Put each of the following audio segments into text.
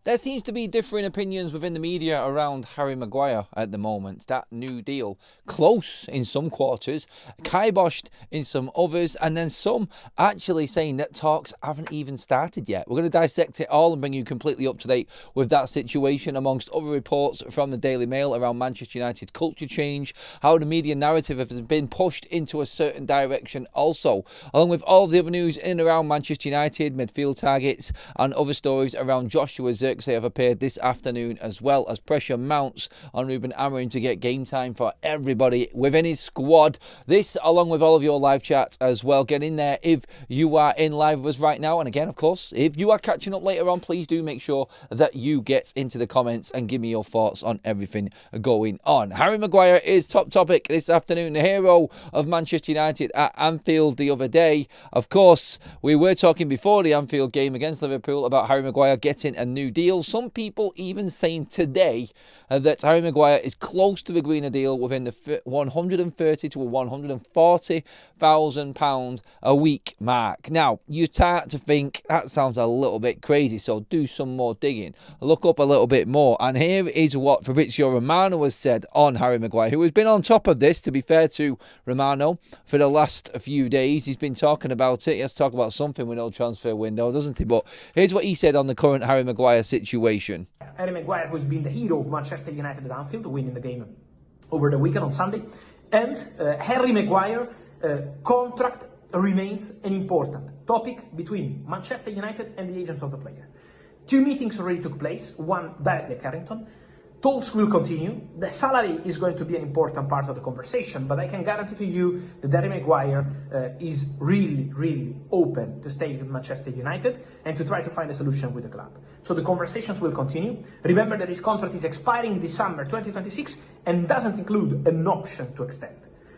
There seems to be differing opinions within the media around Harry Maguire at the moment. That new deal, close in some quarters, kiboshed in some others, and then some actually saying that talks haven't even started yet. We're going to dissect it all and bring you completely up to date with that situation, amongst other reports from the Daily Mail around Manchester United's culture change, how the media narrative has been pushed into a certain direction also, along with all of the other news in and around Manchester United, midfield targets, and other stories around Joshua Zirkzee have appeared this afternoon, as well as pressure mounts on Ruben Amorim to get game time for everybody within his squad. This, along with all of your live chats as well. Get in there if you are in live with us right now. And again, of course, if you are catching up later on, please do make sure that you get into the comments and give me your thoughts on everything going on. Harry Maguire is top topic this afternoon, the hero of Manchester United at Anfield the other day. Of course, we were talking before the Anfield game against Liverpool about Harry Maguire getting a new deal. Some people even saying today that Harry Maguire is close to agreeing a deal within the £130,000 to £140,000 a week mark. Now, you start to think that sounds a little bit crazy, so do some more digging. Look up a little bit more, and here is what Fabrizio Romano has said on Harry Maguire, who has been on top of this, to be fair to Romano, for the last few days. He's been talking about it. He has to talk about something with no transfer window, doesn't he? But here's what he said on the current Harry Maguire situation. Harry Maguire, who's been the hero of Manchester United at Anfield, winning the game over the weekend on Sunday, and Harry Maguire contract remains an important topic between Manchester United and the agents of the player. 2 meetings already took place, one directly at Carrington. Talks will continue. The salary is going to be an important part of the conversation, but I can guarantee to you that Harry Maguire is really open to stay with Manchester United and to try to find a solution with the club. So the conversations will continue. Remember that his contract is expiring this summer 2026 and doesn't include an option to extend.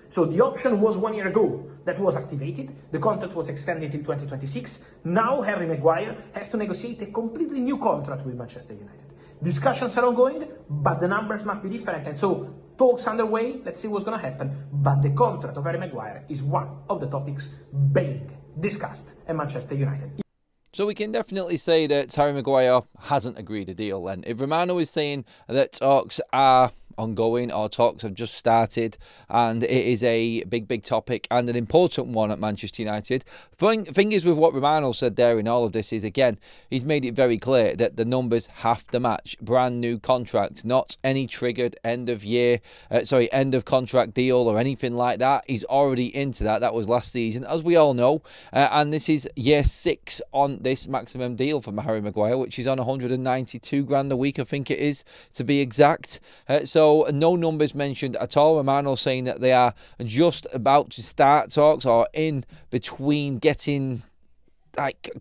So the option was 1 year ago, that was activated, the contract was extended till 2026. Now Harry Maguire has to negotiate a completely new contract with Manchester United. Discussions are ongoing, but the numbers must be different, and so talks underway. Let's see what's going to happen. But the contract of Harry Maguire is one of the topics being discussed at Manchester United. So we can definitely say that Harry Maguire hasn't agreed a deal. And if Romano is saying that talks are ongoing or talks have just started and it is a big topic and an important one at Manchester United, thing is with what Romano said there in all of this is, again, he's made it very clear that the numbers have to match. Brand new contract, not any triggered end of contract deal or anything like that. He's already into that. That was last season, as we all know, and this is year 6 on this maximum deal for Harry Maguire, which is on 192 grand a week, I think it is, to be exact. So no numbers mentioned at all. Romano saying that they are just about to start talks or in between getting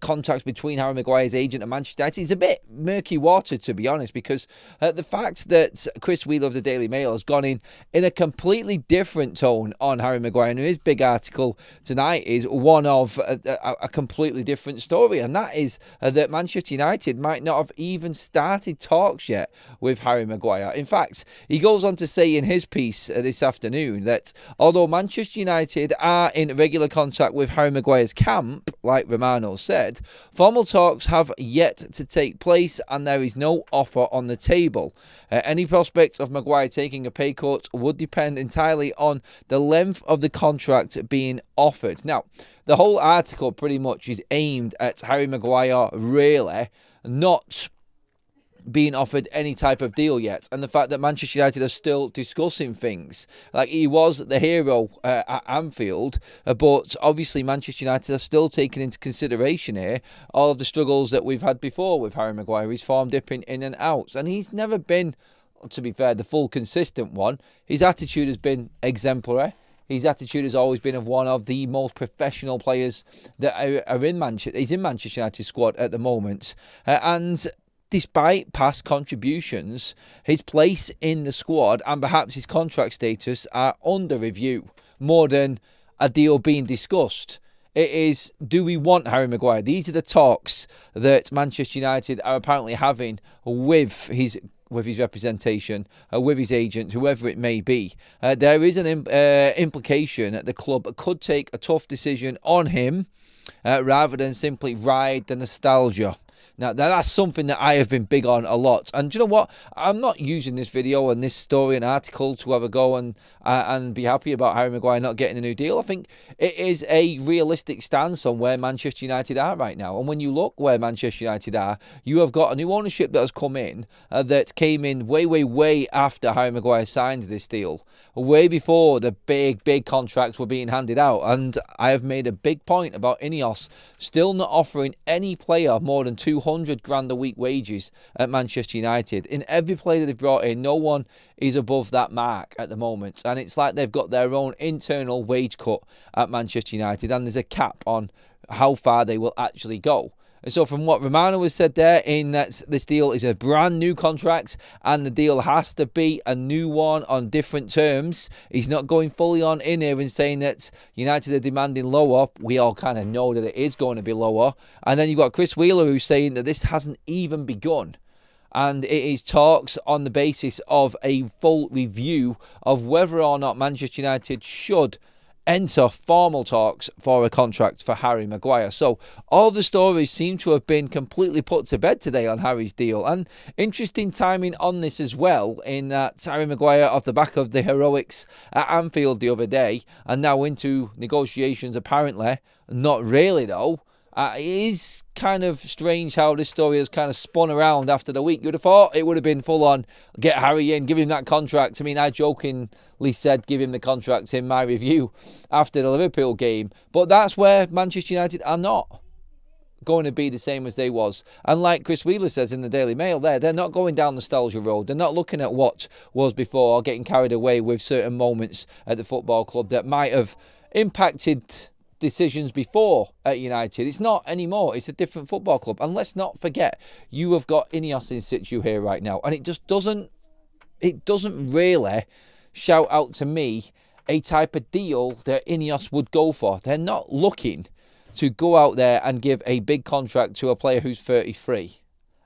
contacts between Harry Maguire's agent and Manchester United. It's a bit murky water, to be honest, because the fact that Chris Wheeler of the Daily Mail has gone in a completely different tone on Harry Maguire, and his big article tonight is one of a completely different story, and that is that Manchester United might not have even started talks yet with Harry Maguire. In fact, he goes on to say in his piece this afternoon that although Manchester United are in regular contact with Harry Maguire's camp, like Romano said, formal talks have yet to take place and there is no offer on the table. Any prospect of Maguire taking a pay cut would depend entirely on the length of the contract being offered. Now, the whole article pretty much is aimed at Harry Maguire really not being offered any type of deal yet, and the fact that Manchester United are still discussing things. Like, he was the hero at Anfield, but obviously Manchester United are still taking into consideration here all of the struggles that we've had before with Harry Maguire. His form dipping in and out, and he's never been, to be fair, the full consistent one. His attitude has been exemplary. His attitude has always been of one of the most professional players that are in Manchester. He's in Manchester United squad at the moment, and despite past contributions, his place in the squad and perhaps his contract status are under review more than a deal being discussed. It is, do we want Harry Maguire? These are the talks that Manchester United are apparently having with his representation, with his agent, whoever it may be. There is an implication that the club could take a tough decision on him rather than simply ride the nostalgia. Now, that's something that I have been big on a lot. And do you know what? I'm not using this video and this story and article to have a go and be happy about Harry Maguire not getting a new deal. I think it is a realistic stance on where Manchester United are right now. And when you look where Manchester United are, you have got a new ownership that has come in that came in way after Harry Maguire signed this deal. Way before the big contracts were being handed out. And I have made a big point about INEOS still not offering any player more than 200 grand a week wages at Manchester United. In every player that they've brought in, no one is above that mark at the moment. And it's like they've got their own internal wage cut at Manchester United. And there's a cap on how far they will actually go. And so from what Romano has said there, in that this deal is a brand new contract and the deal has to be a new one on different terms. He's not going fully on in here and saying that United are demanding lower. We all kind of know that it is going to be lower. And then you've got Chris Wheeler who's saying that this hasn't even begun. And it is talks on the basis of a full review of whether or not Manchester United should enter formal talks for a contract for Harry Maguire. So all the stories seem to have been completely put to bed today on Harry's deal. And interesting timing on this as well, in that Harry Maguire, off the back of the heroics at Anfield the other day, and now into negotiations apparently. Not really though. It is kind of strange how this story has kind of spun around after the week. You'd have thought it would have been full on, get Harry in, give him that contract. I mean, I jokingly said give him the contract in my review after the Liverpool game. But that's where Manchester United are not going to be the same as they was. And like Chris Wheeler says in the Daily Mail there, they're not going down nostalgia road. They're not looking at what was before or getting carried away with certain moments at the football club that might have impacted decisions before at United. It's not anymore. It's a different football club. And let's not forget, you have got INEOS in situ here right now, and it just doesn't really shout out to me a type of deal that INEOS would go for. They're not looking to go out there and give a big contract to a player who's 33.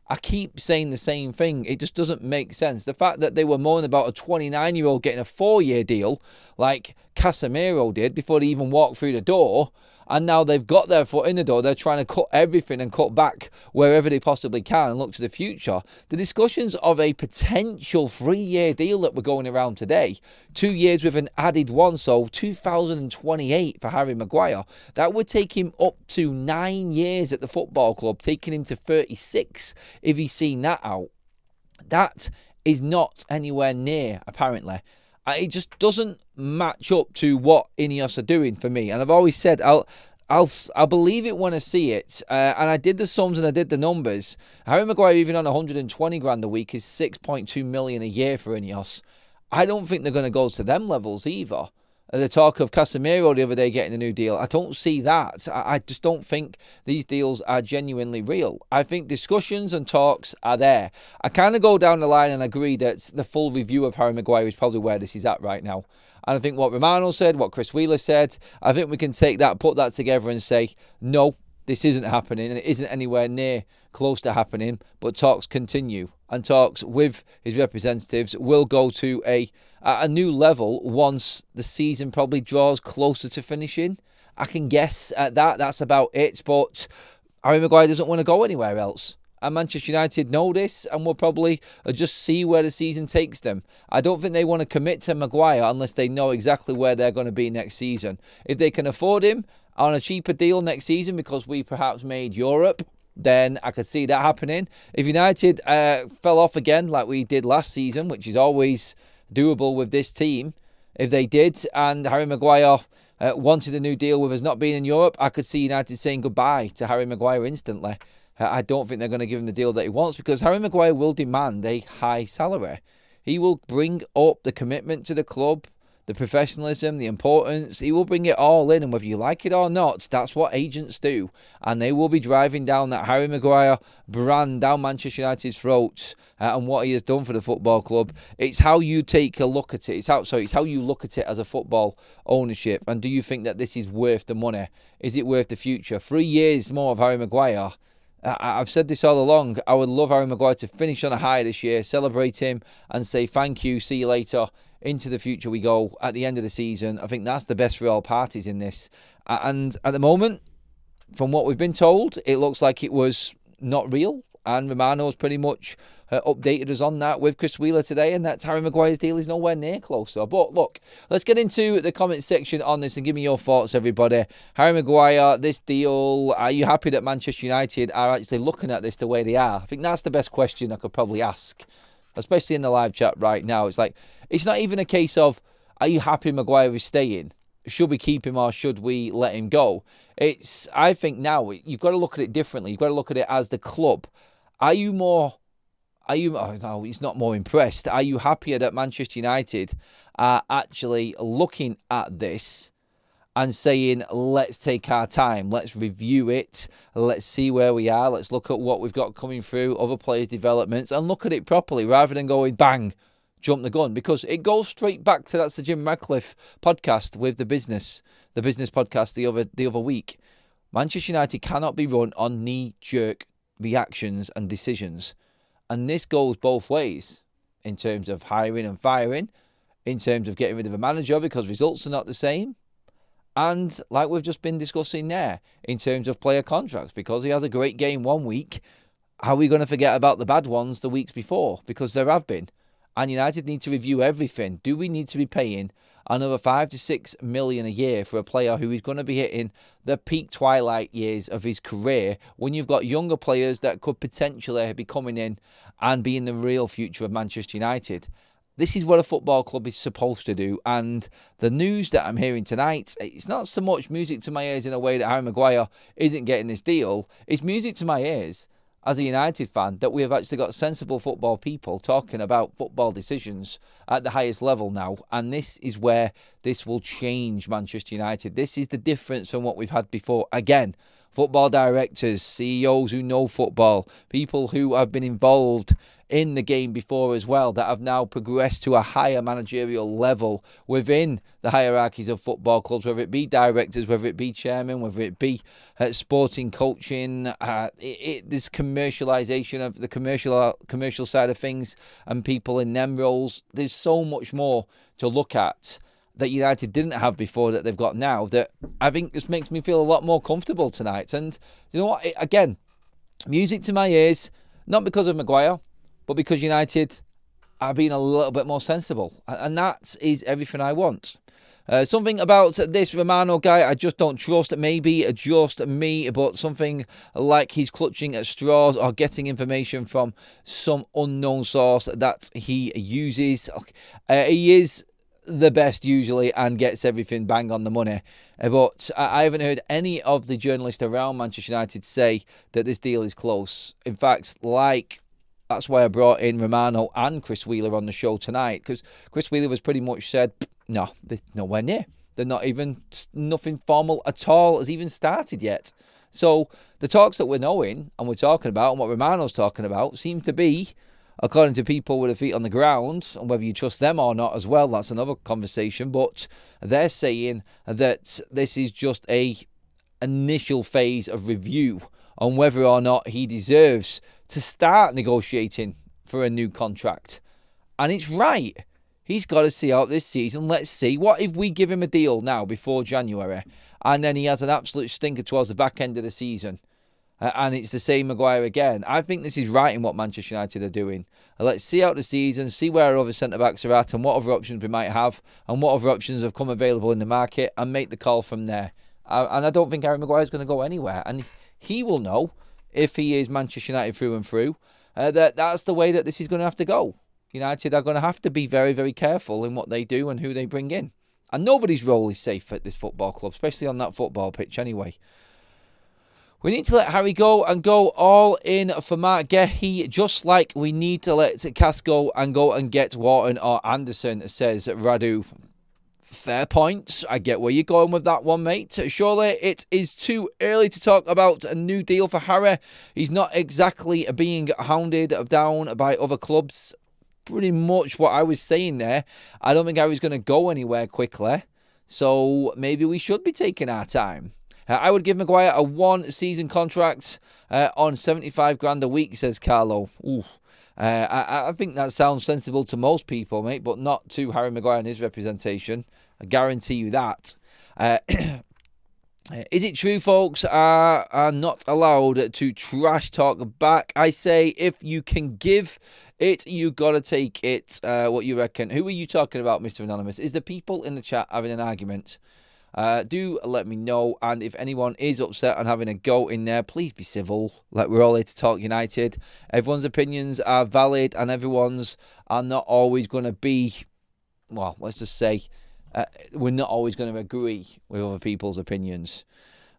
I keep saying the same thing. It just doesn't make sense. The fact that they were moaning about a 29-year-old getting a 4-year deal like Casemiro did before they even walked through the door, and now they've got their foot in the door, they're trying to cut everything and cut back wherever they possibly can and look to the future. The discussions of a potential 3-year deal that were going around today, 2 years with an added one, so 2028 for Harry Maguire, that would take him up to 9 years at the football club, taking him to 36 if he's seen that out. That is not anywhere near, apparently. It just doesn't match up to what INEOS are doing for me. And I've always said I'll believe it when I see it. And I did the sums and I did the numbers. Harry Maguire, even on 120 grand a week, is 6.2 million a year for INEOS. I don't think they're going to go to them levels either. The talk of Casemiro the other day getting a new deal, I don't see that. I just don't think these deals are genuinely real. I think discussions and talks are there. I kind of go down the line and agree that the full review of Harry Maguire is probably where this is at right now. And I think what Romano said, what Chris Wheeler said, I think we can take that, put that together and say, no, this isn't happening and it isn't anywhere near close to happening, but talks continue. And talks with his representatives will go to a new level once the season probably draws closer to finishing. I can guess at that. That's about it. But Harry Maguire doesn't want to go anywhere else. And Manchester United know this and will probably just see where the season takes them. I don't think they want to commit to Maguire unless they know exactly where they're going to be next season. If they can afford him on a cheaper deal next season because we perhaps made Europe, then I could see that happening. If United fell off again like we did last season, which is always doable with this team, if they did and Harry Maguire wanted a new deal with us not being in Europe, I could see United saying goodbye to Harry Maguire instantly. I don't think they're going to give him the deal that he wants because Harry Maguire will demand a high salary. He will bring up the commitment to the club, the professionalism, the importance. He will bring it all in, and whether you like it or not, that's what agents do. And they will be driving down that Harry Maguire brand down Manchester United's throats and what he has done for the football club. It's how you take a look at it. It's how you look at it as a football ownership. And do you think that this is worth the money? Is it worth the future? 3 years more of Harry Maguire. I've said this all along. I would love Harry Maguire to finish on a high this year, celebrate him and say thank you, see you later. Into the future we go at the end of the season. I think that's the best for all parties in this. And at the moment, from what we've been told, it looks like it was not real. and Romano's pretty much updated us on that with Chris Wheeler today, and that Harry Maguire's deal is nowhere near closer. But look, let's get into the comment section on this and give me your thoughts, everybody. Harry Maguire, this deal, are you happy that Manchester United are actually looking at this the way they are? I think that's the best question I could probably ask, especially in the live chat right now. It's like, it's not even a case of, are you happy Maguire is staying? Should we keep him or should we let him go? I think now you've got to look at it differently. You've got to look at it as the club. No, he's not more impressed. Are you happier that Manchester United are actually looking at this and saying, let's take our time, let's review it, let's see where we are, let's look at what we've got coming through, other players' developments, and look at it properly rather than going, bang, jump the gun? Because it goes straight back to that's the Jim Radcliffe podcast with the business podcast the other week. Manchester United cannot be run on knee-jerk reactions and decisions. And this goes both ways in terms of hiring and firing, in terms of getting rid of a manager because results are not the same. And like we've just been discussing there, in terms of player contracts, because he has a great game one week, how are we going to forget about the bad ones the weeks before? Because there have been. And United need to review everything. Do we need to be paying another 5 to 6 million a year for a player who is going to be hitting the peak twilight years of his career when you've got younger players that could potentially be coming in and being the real future of Manchester United? This is what a football club is supposed to do. And the news that I'm hearing tonight, it's not so much music to my ears in a way that Harry Maguire isn't getting this deal. It's music to my ears as a United fan that we have actually got sensible football people talking about football decisions at the highest level now. And this is where this will change Manchester United. This is the difference from what we've had before. Again, football directors, CEOs who know football, people who have been involved in the game before as well, that have now progressed to a higher managerial level within the hierarchies of football clubs, whether it be directors, whether it be chairman, whether it be sporting coaching, this commercialisation of the commercial side of things and people in them roles. There's so much more to look at that United didn't have before that they've got now, that I think this makes me feel a lot more comfortable tonight. And you know what? Again, music to my ears, not because of Maguire, but because United are being a little bit more sensible. And that is everything I want. Something about this Romano guy I just don't trust. Maybe just me, but something like he's clutching at straws or getting information from some unknown source that he uses. He is the best usually and gets everything bang on the money. But I haven't heard any of the journalists around Manchester United say that this deal is close. In fact, that's why I brought in Romano and Chris Wheeler on the show tonight, because Chris Wheeler was pretty much said, no, they're nowhere near. They're not even, nothing formal at all has even started yet. So the talks that we're knowing and we're talking about and what Romano's talking about seem to be, according to people with their feet on the ground, and whether you trust them or not as well, that's another conversation, but they're saying that this is just a initial phase of review on whether or not he deserves to start negotiating for a new contract. And it's right. He's got to see out this season. Let's see. What if we give him a deal now before January and then he has an absolute stinker towards the back end of the season and it's the same Maguire again? I think this is right in what Manchester United are doing. Let's see out the season, see where our other centre-backs are at and what other options we might have and what other options have come available in the market and make the call from there. And I don't think Harry Maguire is going to go anywhere. And he will know, if he is Manchester United through and through, that's the way that this is going to have to go. United are going to have to be very, very careful in what they do and who they bring in. And nobody's role is safe at this football club, especially on that football pitch anyway. We need to let Harry go and go all in for Mark Gehi, just like we need to let Cass go and get Wharton or Anderson, says Radu. Fair points. I get where you're going with that one, mate. Surely it is too early to talk about a new deal for Harry. He's not exactly being hounded down by other clubs. Pretty much what I was saying there. I don't think Harry's going to go anywhere quickly. So maybe we should be taking our time. I would give Maguire a 1-season contract on 75 grand a week, says Carlo. Ooh. I think that sounds sensible to most people, mate, but not to Harry Maguire and his representation. I guarantee you that. Is it true folks are not allowed to trash talk back? I say if you can give it, you got to take it. What you reckon? Who are you talking about, Mr. Anonymous? Is the people in the chat having an argument? Do let me know. And if anyone is upset and having a go in there, please be civil. Like, we're all here to talk United. Everyone's opinions are valid and everyone's are not always going to be, well, let's just say, we're not always going to agree with other people's opinions.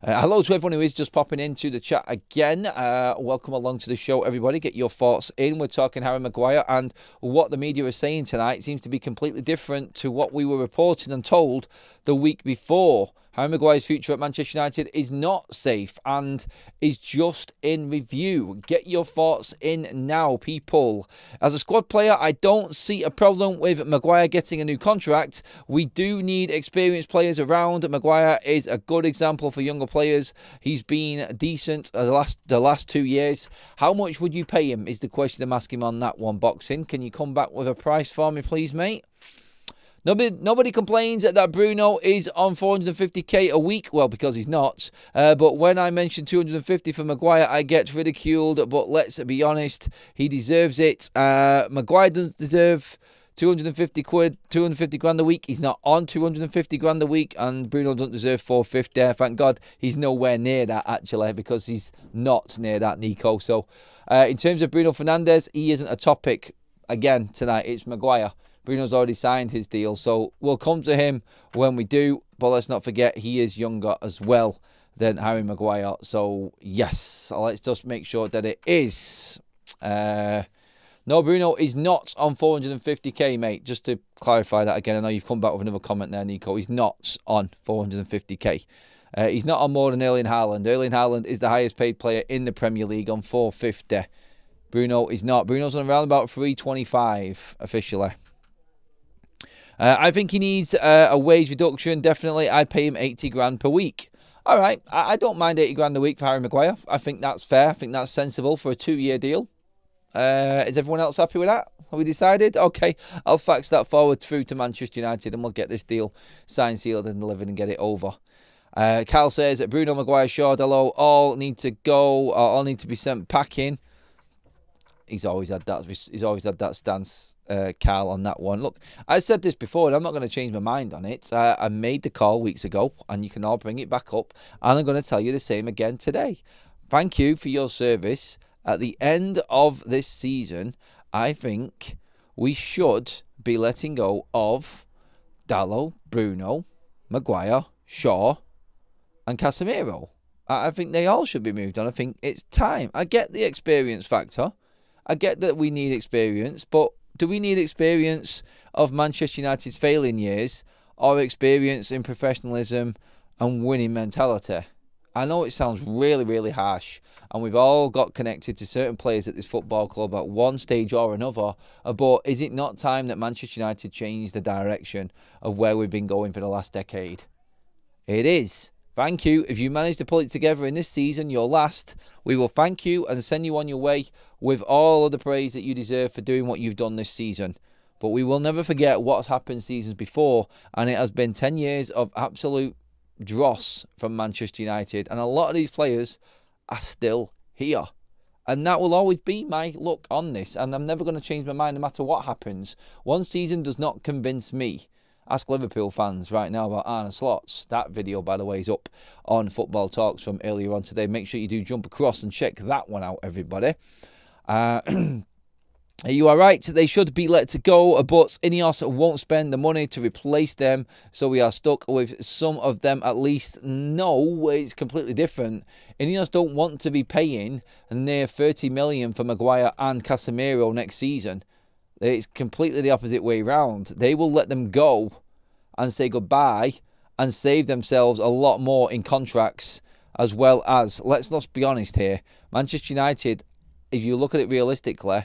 Hello to everyone who is just popping into the chat again. Welcome along to the show, everybody. Get your thoughts in. We're talking Harry Maguire, and what the media is saying tonight seems to be completely different to what we were reporting and told the week before. Harry Maguire's future at Manchester United is not safe and is just in review. Get your thoughts in now, people. As a squad player, I don't see a problem with Maguire getting a new contract. We do need experienced players around. Maguire is a good example for younger players. He's been decent the last 2 years. How much would you pay him is the question I'm asking on that one, Boxing. Can you come back with a price for me, please, mate? Nobody complains that Bruno is on 450k a week. Well, because he's not. But when I mention 250 for Maguire, I get ridiculed. But let's be honest, he deserves it. Maguire doesn't deserve 250 grand a week. He's not on 250 grand a week. And Bruno doesn't deserve 450. Thank God he's nowhere near that, actually, because he's not near that, Nico. So in terms of Bruno Fernandes, he isn't a topic. Again, tonight, it's Maguire. Bruno's already signed his deal, so we'll come to him when we do. But let's not forget, he is younger as well than Harry Maguire. So, yes, let's just make sure that it is. No, Bruno is not on 450k, mate. Just to clarify that again. I know you've come back with another comment there, Nico. He's not on 450k. He's not on more than Erling Haaland. Erling Haaland is the highest paid player in the Premier League on 450. Bruno is not. Bruno's on around about 325 officially. I think he needs a wage reduction. Definitely, I'd pay him 80 grand per week. All right, I don't mind 80 grand a week for Harry Maguire. I think that's fair. I think that's sensible for a 2-year deal. Is everyone else happy with that? Have we decided? Okay, I'll fax that forward through to Manchester United and we'll get this deal signed, sealed and delivered and get it over. Cal says, Bruno, Maguire, Shaw, Dalot, all need to go, or all need to be sent packing. He's always had that stance, Carl, on that one. Look, I said this before, and I'm not going to change my mind on it. I made the call weeks ago, and you can all bring it back up, and I'm going to tell you the same again today. Thank you for your service. At the end of this season, I think we should be letting go of Dalot, Bruno, Maguire, Shaw, and Casemiro. I think they all should be moved on. I think it's time. I get the experience factor. I get that we need experience, but do we need experience of Manchester United's failing years or experience in professionalism and winning mentality? I know it sounds really, really harsh, and we've all got connected to certain players at this football club at one stage or another, but is it not time that Manchester United changed the direction of where we've been going for the last decade? It is. Thank you. If you manage to pull it together in this season, your last, we will thank you and send you on your way with all of the praise that you deserve for doing what you've done this season. But we will never forget what's happened seasons before, and it has been 10 years of absolute dross from Manchester United, and a lot of these players are still here. And that will always be my look on this, and I'm never going to change my mind no matter what happens. One season does not convince me. Ask Liverpool fans right now about Arne Slot's. That video, by the way, is up on Football Talks from earlier on today. Make sure you do jump across and check that one out, everybody. You are right. They should be let to go, but INEOS won't spend the money to replace them, so we are stuck with some of them at least. No, it's completely different. INEOS don't want to be paying near 30 million for Maguire and Casemiro next season. It's completely the opposite way round. They will let them go and say goodbye and save themselves a lot more in contracts, as well as, let's be honest here, Manchester United, if you look at it realistically,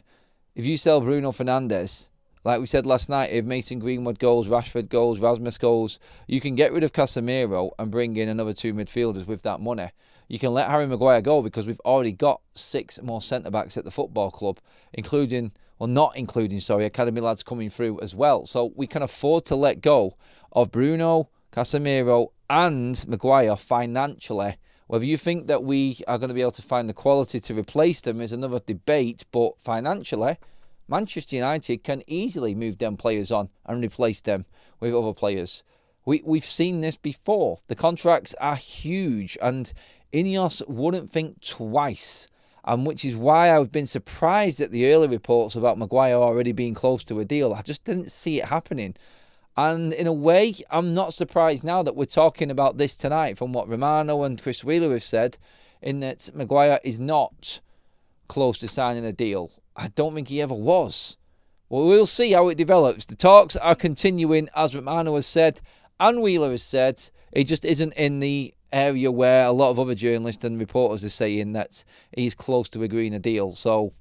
if you sell Bruno Fernandes, like we said last night, if Mason Greenwood goes, Rashford goes, Rasmus goes, you can get rid of Casemiro and bring in another 2 midfielders with that money. You can let Harry Maguire go because we've already got 6 more centre-backs at the football club, not including, academy lads coming through as well. So we can afford to let go of Bruno, Casemiro and Maguire financially. Whether you think that we are going to be able to find the quality to replace them is another debate, but financially, Manchester United can easily move them players on and replace them with other players. We've seen this before. The contracts are huge, and INEOS wouldn't think twice, and which is why I've been surprised at the early reports about Maguire already being close to a deal. I just didn't see it happening. And in a way, I'm not surprised now that we're talking about this tonight from what Romano and Chris Wheeler have said, in that Maguire is not close to signing a deal. I don't think he ever was. Well, we'll see how it develops. The talks are continuing, as Romano has said, and Wheeler has said. It just isn't in the area where a lot of other journalists and reporters are saying that he's close to agreeing a deal. So,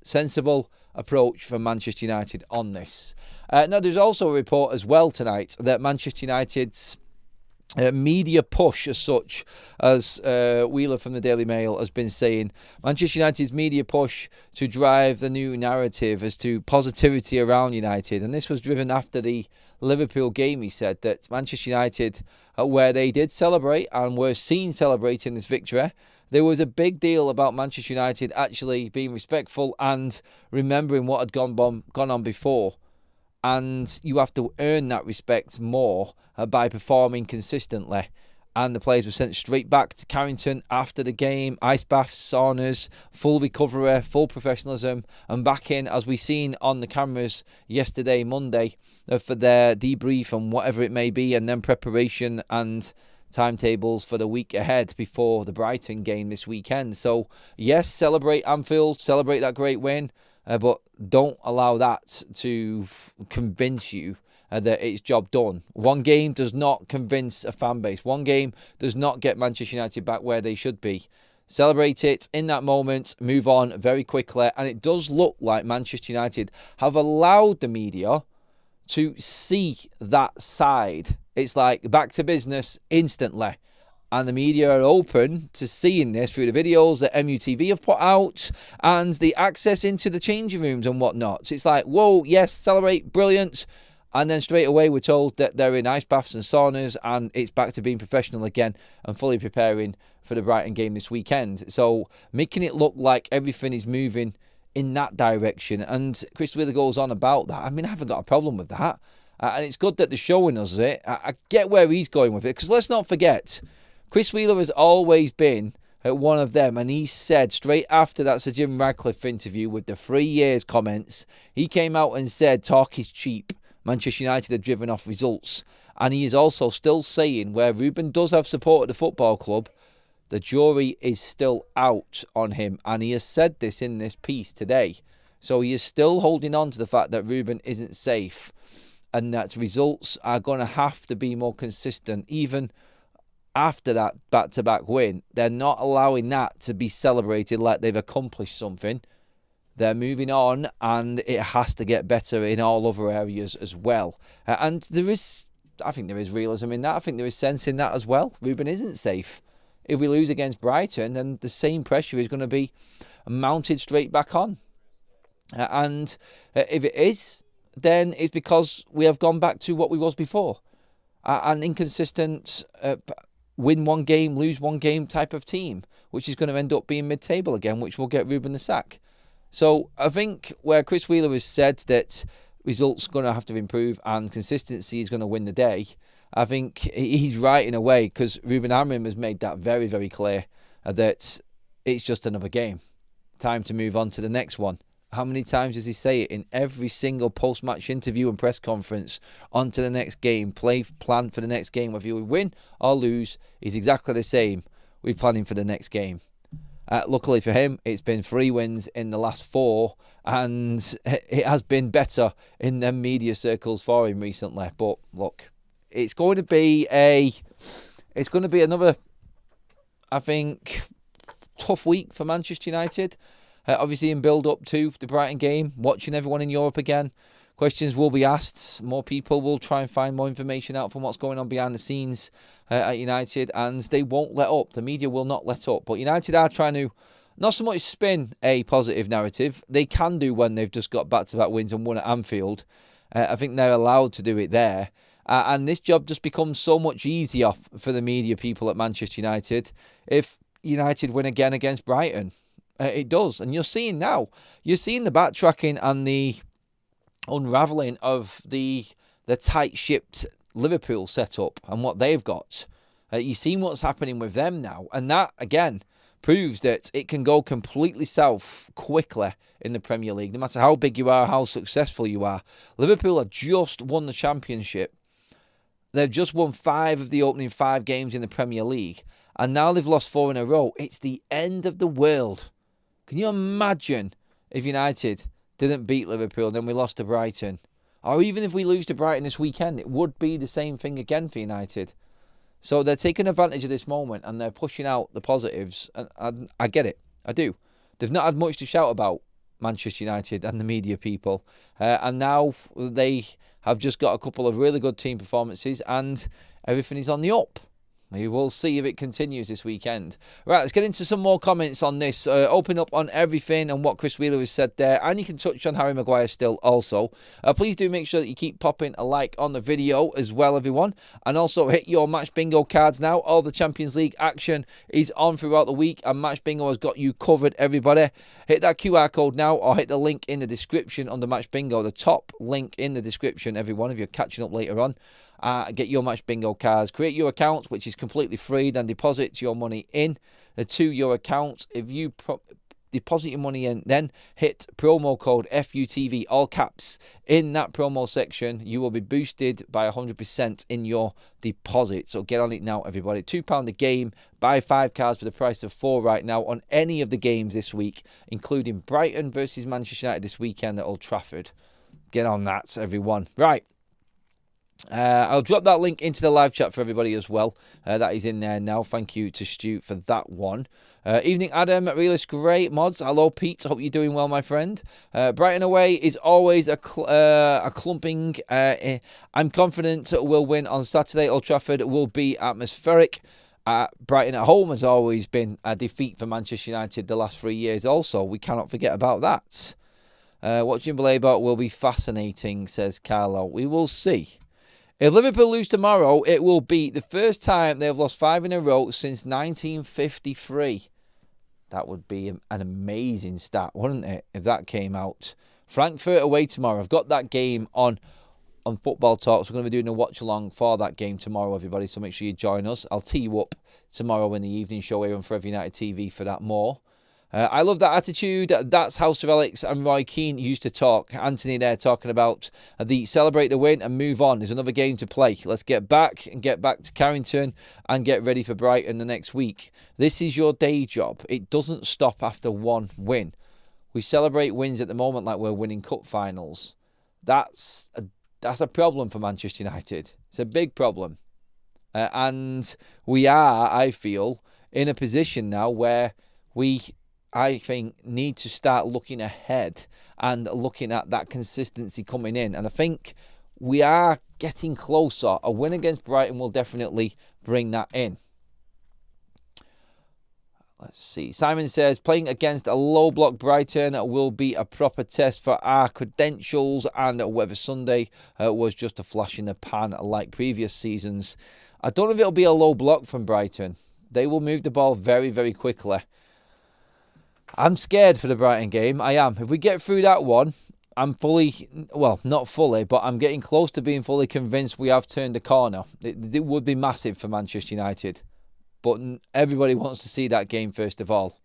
sensible approach from Manchester United on this. Now, there's also a report as well tonight that Manchester United's media push, as such, as Wheeler from the Daily Mail has been saying, Manchester United's media push to drive the new narrative as to positivity around United. And this was driven after the Liverpool game. He said that Manchester United, where they did celebrate and were seen celebrating this victory, there was a big deal about Manchester United actually being respectful and remembering what had gone on before. And you have to earn that respect more by performing consistently. And the players were sent straight back to Carrington after the game. Ice baths, saunas, full recovery, full professionalism, and back in, as we seen on the cameras yesterday, Monday, for their debrief and whatever it may be, and then preparation and timetables for the week ahead before the Brighton game this weekend. So, yes, celebrate Anfield, celebrate that great win, but don't allow that to convince you that it's job done. One game does not convince a fan base. One game does not get Manchester United back where they should be. Celebrate it in that moment, move on very quickly, and it does look like Manchester United have allowed the media to see that side. It's like back to business instantly. And the media are open to seeing this through the videos that MUTV have put out and the access into the changing rooms and whatnot. So it's like, whoa, yes, celebrate, brilliant. And then straight away we're told that they're in ice baths and saunas and it's back to being professional again and fully preparing for the Brighton game this weekend. So making it look like everything is moving in that direction. And Chris Wheeler goes on about that. I mean, I haven't got a problem with that. And it's good that they're showing us it. I get where he's going with it, because let's not forget, Chris Wheeler has always been one of them, and he said straight after that Sir Jim Radcliffe interview with the 3 years comments, he came out and said talk is cheap. Manchester United are driven off results. And he is also still saying where Ruben does have support at the football club, the jury is still out on him. And he has said this in this piece today. So he is still holding on to the fact that Ruben isn't safe and that results are going to have to be more consistent even after that back-to-back win. They're not allowing that to be celebrated like they've accomplished something. They're moving on, and it has to get better in all other areas as well. And I think there is realism in that. I think there is sense in that as well. Ruben isn't safe. If we lose against Brighton, then the same pressure is going to be mounted straight back on. And if it is, then it's because we have gone back to what we was before. An inconsistent win one game, lose one game type of team, which is going to end up being mid-table again, which will get Ruben the sack. So I think where Chris Wheeler has said that results are going to have to improve and consistency is going to win the day, I think he's right in a way, because Ruben Amorim has made that very, very clear that it's just another game. Time to move on to the next one. How many times does he say it in every single post-match interview and press conference? On to the next game, plan for the next game. Whether you win or lose, he's exactly the same. We're planning for the next game. Luckily for him, it's been 3 wins in the last 4, and it has been better in the media circles for him recently. But look, it's going to be another, I think, tough week for Manchester United. Obviously, in build-up to the Brighton game, watching everyone in Europe again, questions will be asked. More people will try and find more information out from what's going on behind the scenes at United, and they won't let up. The media will not let up. But United are trying to not so much spin a positive narrative. They can do when they've just got back-to-back wins and won at Anfield. I think they're allowed to do it there. And this job just becomes so much easier for the media people at Manchester United if United win again against Brighton. It does. And you're seeing now. You're seeing the backtracking and the unravelling of the tight-shipped Liverpool setup and what they've got. You've seen what's happening with them now. And that, again, proves that it can go completely south quickly in the Premier League. No matter how big you are, how successful you are. Liverpool have just won the Championship. They've just won 5 of the opening 5 games in the Premier League. And now they've lost 4 in a row. It's the end of the world. Can you imagine if United didn't beat Liverpool and then we lost to Brighton? Or even if we lose to Brighton this weekend, it would be the same thing again for United. So they're taking advantage of this moment and they're pushing out the positives. And I get it. I do. They've not had much to shout about, Manchester United and the media people. And now they have just got a couple of really good team performances and everything is on the up. We will see if it continues this weekend. Right, let's get into some more comments on this. Open up on everything and what Chris Wheeler has said there. And you can touch on Harry Maguire still also. Please do make sure that you keep popping a like on the video as well, everyone. And also hit your Match Bingo cards now. All the Champions League action is on throughout the week. And Match Bingo has got you covered, everybody. Hit that QR code now or hit the link in the description under Match Bingo. The top link in the description, everyone, if you're catching up later on. Get your Match Bingo cards. Create your account, which is completely free, then deposit your money in to your account. If you deposit your money in, then hit promo code FUTV, all caps, in that promo section. You will be boosted by 100% in your deposit. So get on it now, everybody. £2 a game. Buy 5 cards for the price of 4 right now on any of the games this week, including Brighton versus Manchester United this weekend at Old Trafford. Get on that, everyone. Right. I'll drop that link into the live chat for everybody as well. That is in there now. Thank you to Stu for that one. Evening, Adam. Realist Great Mods. Hello, Pete. Hope you're doing well, my friend. Brighton away is always a clumping. I'm confident we'll win on Saturday. Old Trafford will be atmospheric. Brighton at home has always been a defeat for Manchester United the last 3 years also. We cannot forget about that. Watching Blaybot will be fascinating, says Carlo. We will see. If Liverpool lose tomorrow, it will be the first time they've lost 5 in a row since 1953. That would be an amazing stat, wouldn't it, if that came out. Frankfurt away tomorrow. I've got that game on Football Talks. We're going to be doing a watch-along for that game tomorrow, everybody, so make sure you join us. I'll tee you up tomorrow in the evening show here on Forever United TV for that more. I love that attitude. That's how Sir Alex and Roy Keane used to talk. Anthony there talking about the celebrate the win and move on. There's another game to play. Let's get back to Carrington and get ready for Brighton the next week. This is your day job. It doesn't stop after one win. We celebrate wins at the moment like we're winning cup finals. That's a problem for Manchester United. It's a big problem. And we are, I feel, in a position now where I think, need to start looking ahead and looking at that consistency coming in. And I think we are getting closer. A win against Brighton will definitely bring that in. Let's see. Simon says, playing against a low-block Brighton will be a proper test for our credentials, and whether Sunday was just a flash in the pan like previous seasons. I don't know if it'll be a low block from Brighton. They will move the ball very, very quickly. I'm scared for the Brighton game. I am. If we get through that one, I'm not fully, but I'm getting close to being fully convinced we have turned a corner. It would be massive for Manchester United. But everybody wants to see that game first of all.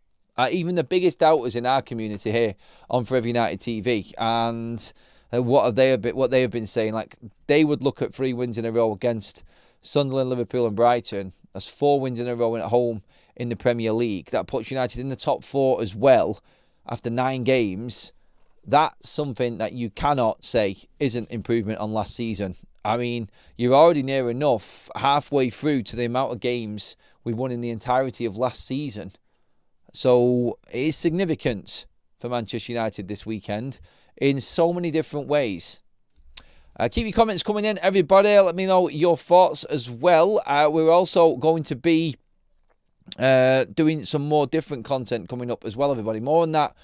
Even the biggest doubters in our community here on Forever United TV. And what they have been saying, like they would look at 3 wins in a row against Sunderland, Liverpool and Brighton. That's 4 wins in a row at home in the Premier League. That puts United in the top 4 as well after 9 games. That's something that you cannot say isn't improvement on last season. I mean, you're already near enough halfway through to the amount of games we won in the entirety of last season. So it is significant for Manchester United this weekend in so many different ways. Keep your comments coming in, everybody. Let me know your thoughts as well. We're also going to be doing some more different content coming up as well, everybody. More on that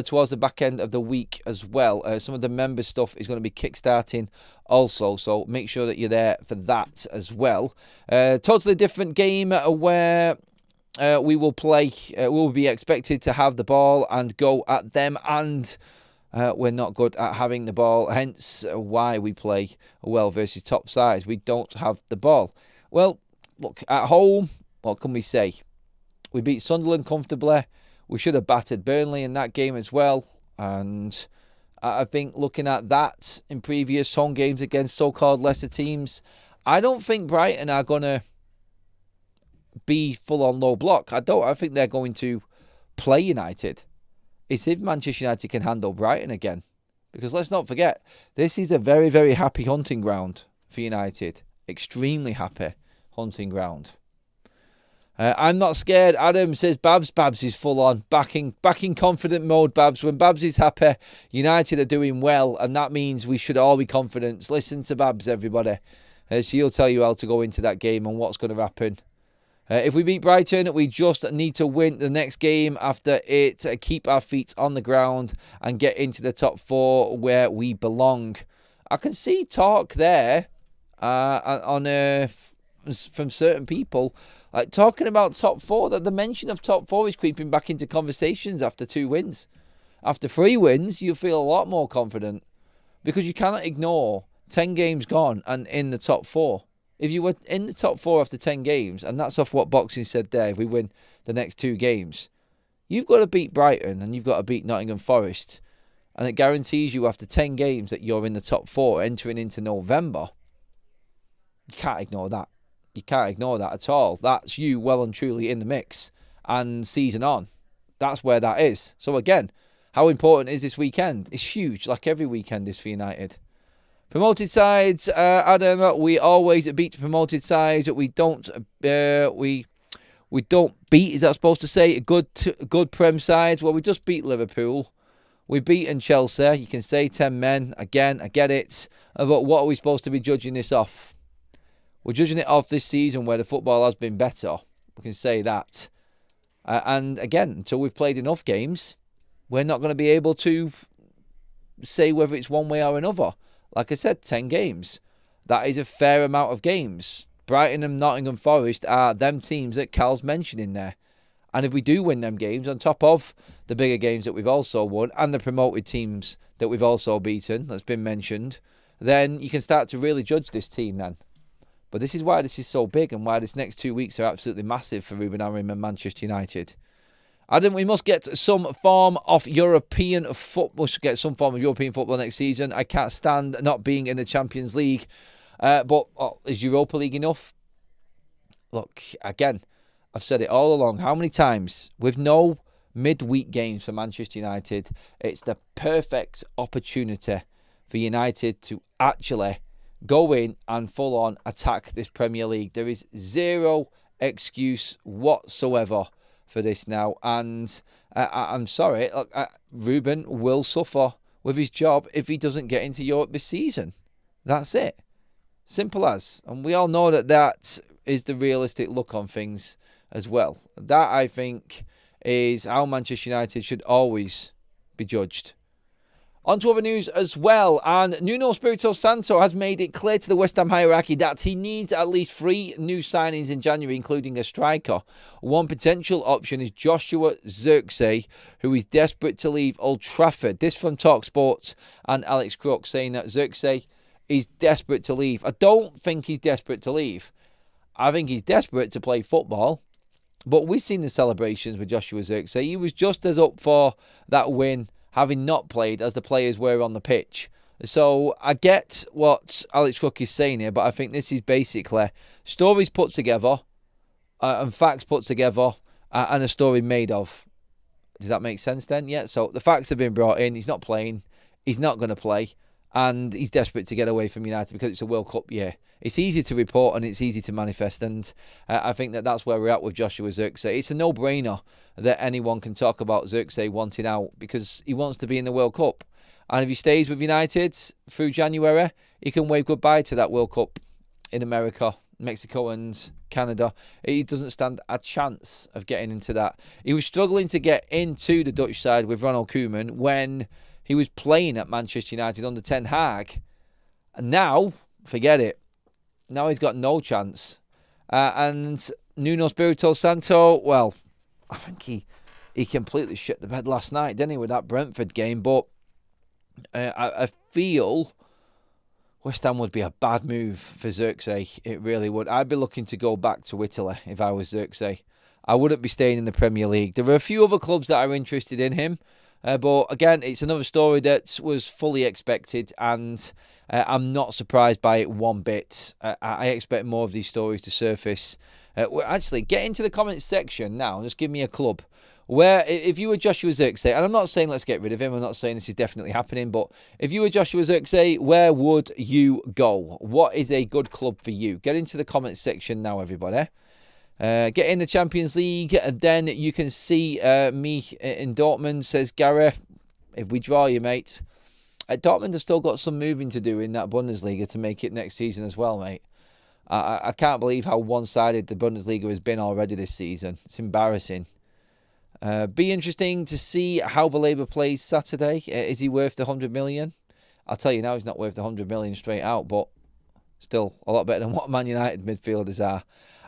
towards the back end of the week as well. Some of the member stuff is going to be kickstarting also, so make sure that you're there for that as well. Totally different game where we will play. We'll be expected to have the ball and go at them, and we're not good at having the ball, hence why we play well versus top sides. We don't have the ball. Well, look, at home, what can we say? We beat Sunderland comfortably. We should have battered Burnley in that game as well. And I think looking at that in previous home games against so-called lesser teams, I don't think Brighton are going to be full on low block. I think they're going to play United. It's if Manchester United can handle Brighton again. Because let's not forget, this is a very, very happy hunting ground for United. Extremely happy hunting ground. I'm not scared. Adam says Babs is full on. Back in confident mode, Babs. When Babs is happy, United are doing well, and that means we should all be confident. Listen to Babs, everybody. She'll tell you how to go into that game and what's going to happen. If we beat Brighton, we just need to win the next game after it, keep our feet on the ground and get into the top 4 where we belong. I can see talk there from certain people talking about top 4, that the mention of top 4 is creeping back into conversations after 2 wins. After 3 wins, you feel a lot more confident because you cannot ignore 10 games gone and in the top 4. If you were in the top 4 after 10 games, and that's off what Boxing said there, if we win the next 2 games, you've got to beat Brighton and you've got to beat Nottingham Forest. And it guarantees you after 10 games that you're in the top 4 entering into November. You can't ignore that. You can't ignore that at all. That's you well and truly in the mix. And season on, that's where that is. So again, how important is this weekend? It's huge, like every weekend is for United. Promoted sides, Adam, we always beat promoted sides. We don't beat, is that supposed to say, good Prem sides? Well, we just beat Liverpool. We've beaten Chelsea. You can say 10 men. Again, I get it. But what are we supposed to be judging this off? We're judging it off this season where the football has been better. We can say that. And again, until we've played enough games, we're not going to be able to say whether it's one way or another. Like I said, 10 games. That is a fair amount of games. Brighton and Nottingham Forest are them teams that Cal's mentioning there. And if we do win them games, on top of the bigger games that we've also won, and the promoted teams that we've also beaten, that's been mentioned, then you can start to really judge this team then. But this is why this is so big and why this next 2 weeks are absolutely massive for Ruben Amorim and Manchester United. Adam, we must get some form of European football. Next season. I can't stand not being in the Champions League. But is Europa League enough? Look, again, I've said it all along. How many times? With no midweek games for Manchester United, it's the perfect opportunity for United to actually go in and full on attack this Premier League. There is zero excuse whatsoever for this now, and I'm sorry, Ruben will suffer with his job if he doesn't get into Europe this season. That's it. Simple as. And we all know that is the realistic look on things as well. That, I think, is how Manchester United should always be judged. On to other news as well, and Nuno Espirito Santo has made it clear to the West Ham hierarchy that he needs at least 3 new signings in January, including a striker. One potential option is Joshua Zirkzee, who is desperate to leave Old Trafford. This from TalkSport and Alex Crook saying that Zirkzee is desperate to leave. I don't think he's desperate to leave. I think he's desperate to play football. But we've seen the celebrations with Joshua Zirkzee. He was just as up for that win, having not played, as the players were on the pitch. So I get what Alex Crook is saying here, but I think this is basically stories put together and facts put together and a story made of. Does that make sense then? Yeah, so the facts have been brought in. He's not playing. He's not going to play. And he's desperate to get away from United because it's a World Cup year. It's easy to report and it's easy to manifest. And I think that's where we're at with Joshua Zirkzee. It's a no-brainer that anyone can talk about Zirkzee wanting out because he wants to be in the World Cup. And if he stays with United through January, he can wave goodbye to that World Cup in America Mexico and Canada. He doesn't stand a chance of getting into that. He was struggling to get into the Dutch side with Ronald Koeman when he was playing at Manchester United under Ten Hag. And now, forget it. Now he's got no chance. And Nuno Espirito Santo, well, I think he completely shit the bed last night, didn't he, with that Brentford game. But I feel West Ham would be a bad move for Xerxes. It really would. I'd be looking to go back to Italy if I was Xerxes. I wouldn't be staying in the Premier League. There are a few other clubs that are interested in him. But again, it's another story that was fully expected, and I'm not surprised by it one bit. I expect more of these stories to surface. Actually, get into the comments section now and just give me a club. Where, if you were Joshua Zirkzee, and I'm not saying let's get rid of him, I'm not saying this is definitely happening, but if you were Joshua Zirkzee, where would you go? What is a good club for you? Get into the comments section now, everybody. Get in the Champions League, and then you can see me in Dortmund, says Gareth. If we draw you, mate. Dortmund have still got some moving to do in that Bundesliga to make it next season as well, mate. I can't believe how one-sided the Bundesliga has been already this season. It's embarrassing. Be interesting to see how Baleba plays Saturday. Is he worth the 100 million? I'll tell you now, he's not worth the 100 million straight out, but still a lot better than what Man United midfielders are.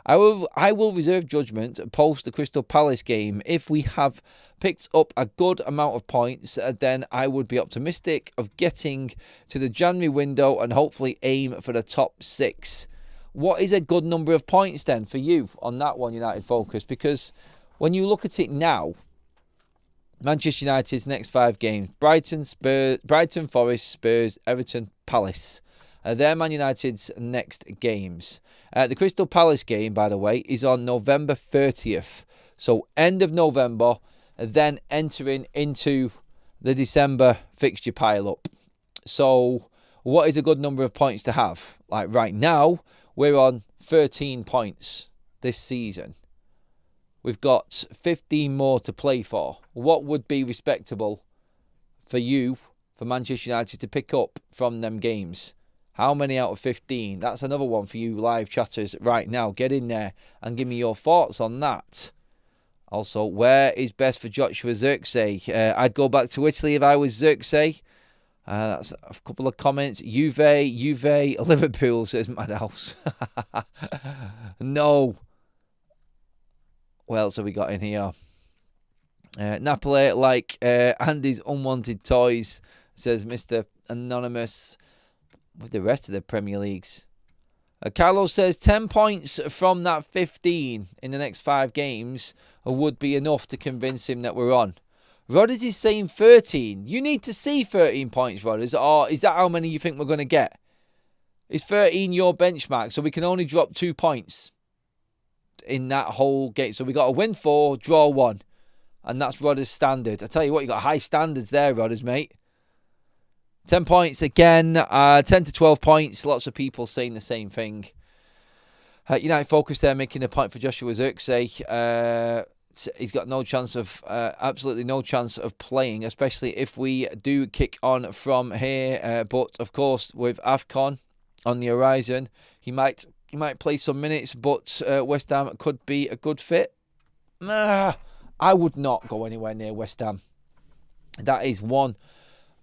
I will reserve judgment post the Crystal Palace game. If we have picked up a good amount of points, then I would be optimistic of getting to the January window and hopefully aim for the top 6. What is a good number of points then for you on that one, United Focus? Because when you look at it now, Manchester United's next 5 games: Brighton, Forest, Spurs, Everton, Palace. They're Man United's next games. The Crystal Palace game, by the way, is on November 30th. So end of November, then entering into the December fixture pile-up. So what is a good number of points to have? Like right now, we're on 13 points this season. We've got 15 more to play for. What would be respectable for you, for Manchester United to pick up from them games? How many out of 15? That's another one for you live chatters right now. Get in there and give me your thoughts on that. Also, where is best for Joshua Zirkzee? I'd go back to Italy if I was Zirkzee. That's a couple of comments. Juve, Liverpool, says Madhouse. No. What else have we got in here? Napoli, like Andy's unwanted toys, says Mr. Anonymous. With the rest of the Premier Leagues. Carlos says 10 points from that 15 in the next 5 games would be enough to convince him that we're on. Rodders is saying 13. You need to see 13 points, Rodders, or is that how many you think we're going to get? Is 13 your benchmark, so we can only drop 2 points in that whole game? So we got to win 4, draw 1, and that's Rodders' standard. I tell you what, you got high standards there, Rodders, mate. 10 points again, 10 to 12 points. Lots of people saying the same thing. United Focus there making a point for Joshua Zirkzee. He's got no chance of, absolutely no chance of playing, especially if we do kick on from here. But of course, with AFCON on the horizon, he might play some minutes. But West Ham could be a good fit. I would not go anywhere near West Ham. That is one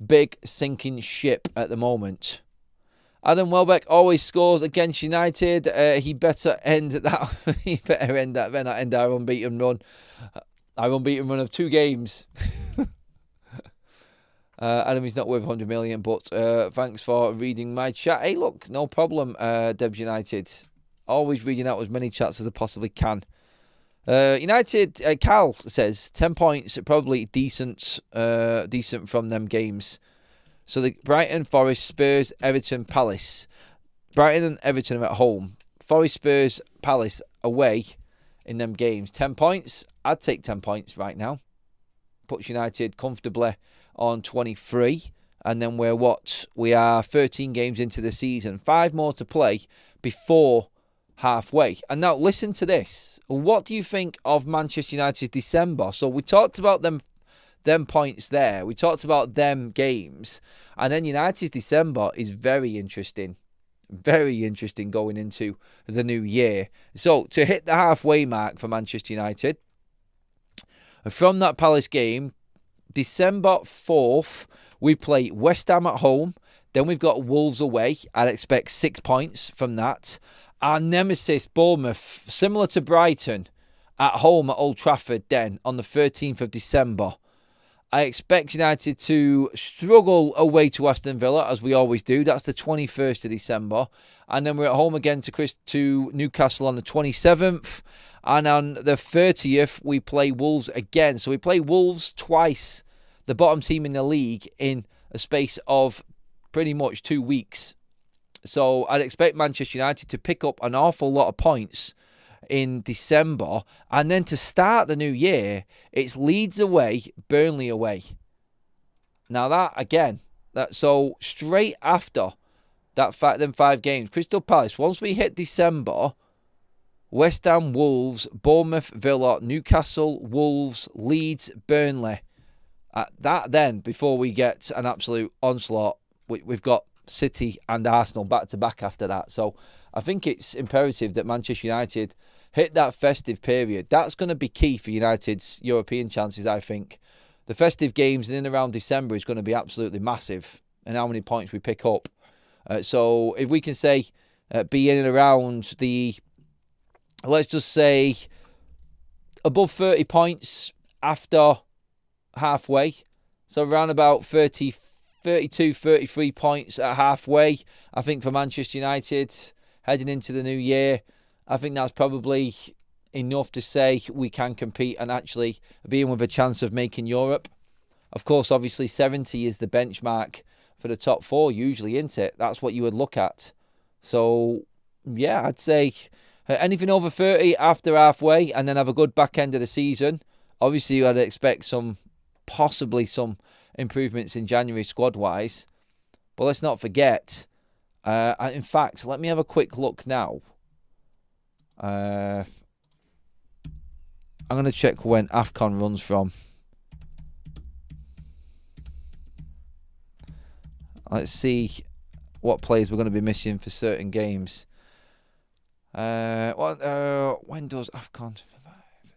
big sinking ship at the moment. Adam Welbeck always scores against United. He better end that. He better end that. Then end our unbeaten run. Our unbeaten run of 2 games. Adam is not worth 100 million, but thanks for reading my chat. Hey, look, no problem, Debs United. Always reading out as many chats as I possibly can. United, Cal says 10 points, probably decent from them games. So the Brighton, Forest, Spurs, Everton, Palace. Brighton and Everton are at home. Forest, Spurs, Palace away in them games. 10 points. I'd take 10 points right now. Puts United comfortably on 23. And then we are 13 games into the season. 5 more to play before halfway. And now listen to this. What do you think of Manchester United's December? So we talked about them points there. We talked about them games. And then United's December is very interesting. Very interesting going into the new year. So, to hit the halfway mark for Manchester United, from that Palace game, December 4th, we play West Ham at home. Then we've got Wolves away. I'd expect 6 points from that. Our nemesis, Bournemouth, similar to Brighton, at home at Old Trafford then on the 13th of December. I expect United to struggle away to Aston Villa, as we always do. That's the 21st of December. And then we're at home again to Newcastle on the 27th. And on the 30th, we play Wolves again. So we play Wolves twice, the bottom team in the league, in a space of pretty much 2 weeks. So I'd expect Manchester United to pick up an awful lot of points in December, and then to start the new year, it's Leeds away, Burnley away. Now so straight after them 5 games, Crystal Palace, once we hit December, West Ham, Wolves, Bournemouth, Villa, Newcastle, Wolves, Leeds, Burnley. That then, before we get an absolute onslaught, we've got City and Arsenal back to back after that. So I think it's imperative that Manchester United hit that festive period. That's going to be key for United's European chances, I think. The festive games in and around December is going to be absolutely massive in how many points we pick up. So if we can say be in and around let's just say above 30 points after halfway. So around about 32, 33 points at halfway, I think, for Manchester United heading into the new year. I think that's probably enough to say we can compete and actually be in with a chance of making Europe. Of course, obviously 70 is the benchmark for the top 4 usually, isn't it? That's what you would look at. So, yeah, I'd say anything over 30 after halfway and then have a good back end of the season. Obviously, I'd expect possibly some improvements in January squad-wise. But let's not forget, in fact, let me have a quick look now. I'm going to check when AFCON runs from. Let's see what players we're going to be missing for certain games. When does AFCON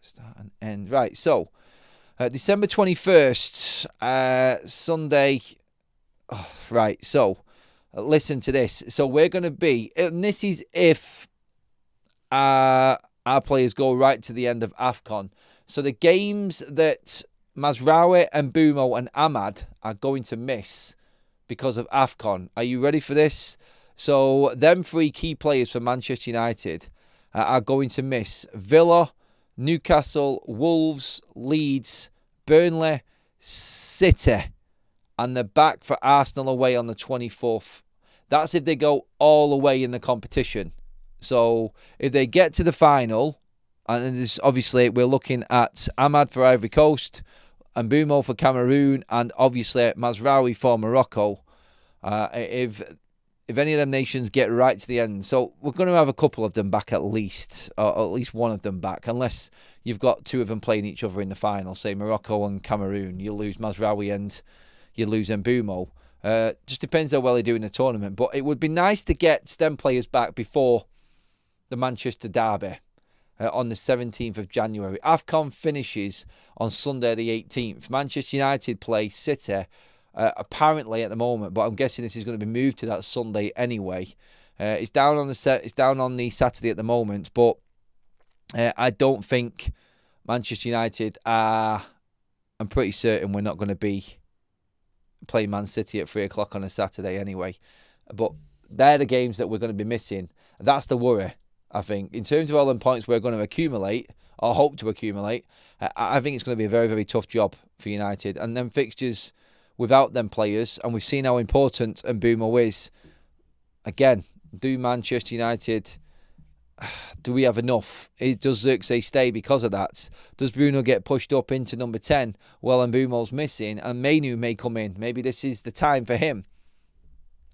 start and end? Right, so December 21st, Sunday. Oh, right, so listen to this. So we're going to be, and this is if our players go right to the end of AFCON. So the games that Mazraoui and Mbeumo and Ahmad are going to miss because of AFCON. Are you ready for this? So them 3 key players for Manchester United are going to miss Villa, Newcastle, Wolves, Leeds, Burnley, City, and they're back for Arsenal away on the 24th. That's if they go all the way in the competition. So if they get to the final, and this, obviously we're looking at Ahmad for Ivory Coast, and Mbeumo for Cameroon, and obviously Mazraoui for Morocco. If any of them nations get right to the end, so we're going to have a couple of them back at least, or at least one of them back, unless you've got 2 of them playing each other in the final, say Morocco and Cameroon. You lose Mazraoui and you lose Mbeumo. Just depends how well they do in the tournament. But it would be nice to get them players back before the Manchester derby on the 17th of January. AFCON finishes on Sunday the 18th. Manchester United play City apparently at the moment, but I'm guessing this is going to be moved to that Sunday anyway. It's down on the Saturday at the moment, but I don't think Manchester United are. I'm pretty certain we're not going to be playing Man City at 3 o'clock on a Saturday anyway. But they're the games that we're going to be missing. That's the worry, I think. In terms of all them points we're going to accumulate, or hope to accumulate, I think it's going to be a very, very tough job for United. And then fixtures without them players, and we've seen how important Mbeumo is. Again, do Manchester United, do we have enough? Does Xerxes stay because of that? Does Bruno get pushed up into number 10? Well, Mbeumo's missing, and Mainu may come in. Maybe this is the time for him.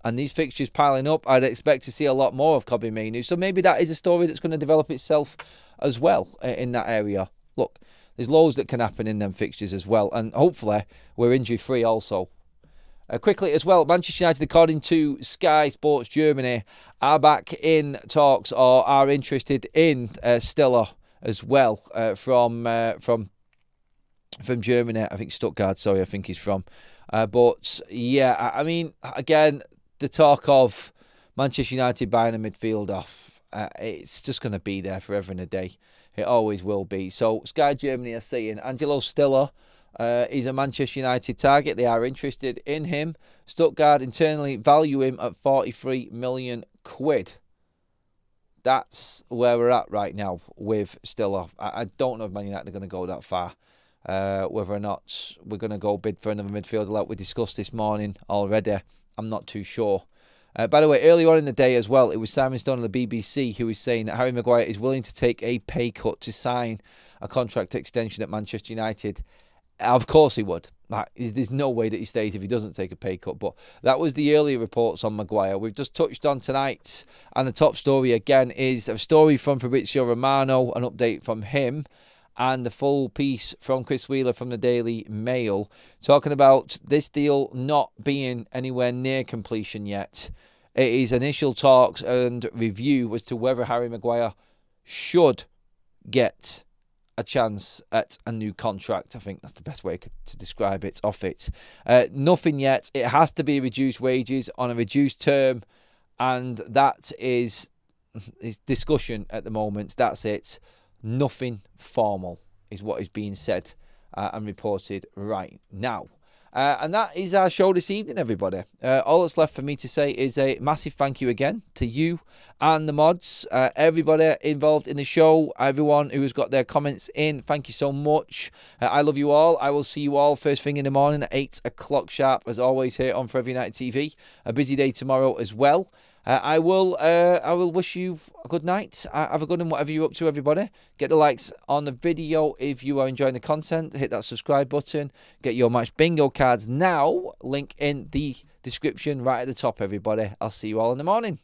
And these fixtures piling up, I'd expect to see a lot more of Kobbie Mainu. So maybe that is a story that's going to develop itself as well in that area. Look, there's loads that can happen in them fixtures as well. And hopefully we're injury-free also. Quickly as well, Manchester United, according to Sky Sports Germany, are back in talks or are interested in Stiller as well from Germany. I think Stuttgart, sorry, I think he's from. But yeah, I mean, again, the talk of Manchester United buying a midfielder, it's just going to be there forever and a day. It always will be. So Sky Germany are saying Angelo Stiller is a Manchester United target. They are interested in him. Stuttgart internally value him at 43 million quid. That's where we're at right now with Stiller. I don't know if Man United are going to go that far. Whether or not we're going to go bid for another midfielder like we discussed this morning already, I'm not too sure. By the way, earlier on in the day as well, it was Simon Stone on the BBC who was saying that Harry Maguire is willing to take a pay cut to sign a contract extension at Manchester United. Of course he would. There's no way that he stays if he doesn't take a pay cut. But that was the earlier reports on Maguire. We've just touched on tonight. And the top story again is a story from Fabrizio Romano, an update from him, and the full piece from Chris Wheeler from the Daily Mail, talking about this deal not being anywhere near completion yet. It is initial talks and review as to whether Harry Maguire should get a chance at a new contract. I think that's the best way to describe it, off it. Nothing yet. It has to be reduced wages on a reduced term, and that is discussion at the moment. That's it. Nothing formal is what is being said and reported right now. And that is our show this evening, everybody. All that's left for me to say is a massive thank you again to you and the mods, everybody involved in the show, everyone who has got their comments in. Thank you so much. I love you all. I will see you all first thing in the morning at 8 o'clock sharp, as always, here on Forever United TV. A busy day tomorrow as well. I will wish you a good night. Have a good one, whatever you're up to, everybody. Get the likes on the video if you are enjoying the content. Hit that subscribe button. Get your match bingo cards now. Link in the description right at the top, everybody. I'll see you all in the morning.